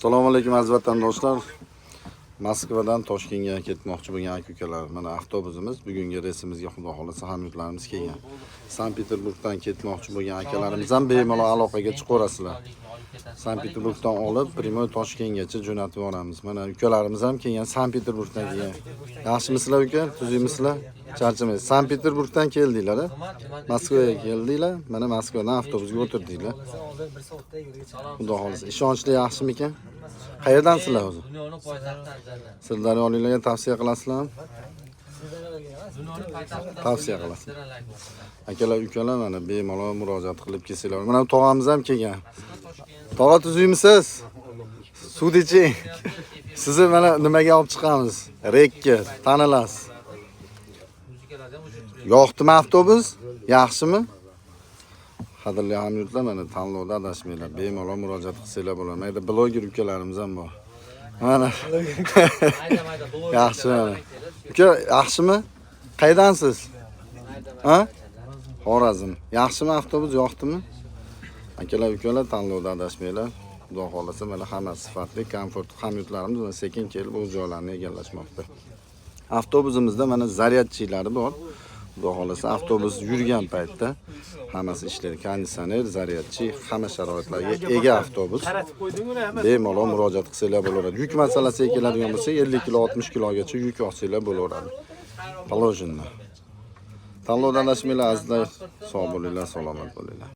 Assalomu alaykum aziz vatandoshlar. Moskvadan Toshkentga ketmoqchi bo'lgan aka-ukalar, mana avtobusimiz bugungi reysimizga xudo xolasa hamyurtlarimiz kelgan. Sankt-Peterburgdan ketmoqchi bo'lgan akalarimiz ham bemalol aloqaga chiqaverasizlar. Sankt-Peterburgdan olib, primoy Toshkentgacha jo'natib yuboramiz. Mana ukalarimiz ham kelgan, Sankt-Peterburgdan kelgan. Yaxshimisizlar uka? Tuzuymizlar? Charchamaysiz. Sankt-Peterburgdan keldinglar, a? Moskvaga keldinglar. Mana Moskvadan avtobusga o'tirdinglar. Xudo xolasa. Ishonchli yaxshimikan? Qayerdansizlar o'zi? Sirdaryoliklarga tavsiya qilasizlarmi? Tavsiya qilasiz. Akalar, ukalar mana bemalol murojaat qilib kelsanglar. Mana tog'amiz ham kelgan. Tog'a tuzuymisiz? Suvni iching. Sizni mana nimaga olib chiqamiz? Rekka, tanilasiz. Yo'qdimi avtobus? Yaxshimi? Qadrli hamyurtlar, mana tanlovda adashmanglar. Bemalol murojaat qilsanglar bo'ladi. Mayda bloger ukalarimiz ham bor. Mana. Yaxshi mana. Uka, yaxshimi? Qaydansiz? Ha? Xorazm. Yaxshimi avtobus, yo'qdimi? Akalar, ukalar, tanlovda adashmanglar. Xudo xolasa mana hamma sifatli, komfortli hamyurtlarimiz sekin kelib o'z joylarini egallashmoqda. Avtobusimizda mana zaryadchilari bor. Xudo xolasa avtobus yurgan paytda hammasi ishlaydi. Konditsioner, zaryadchi, hamma sharoitlarga ega avtobus. Bemalol murojaat qilsanglar bo'laveradi. Yuk masalasiga keladigan bo'lsa, 50 kilo, 60 kilogacha yuk olsanglar bo'laveradi. Poложенно. Tanlovdan adashmanglar azizlar. Sog' bo'linglar, salomat bo'linglar.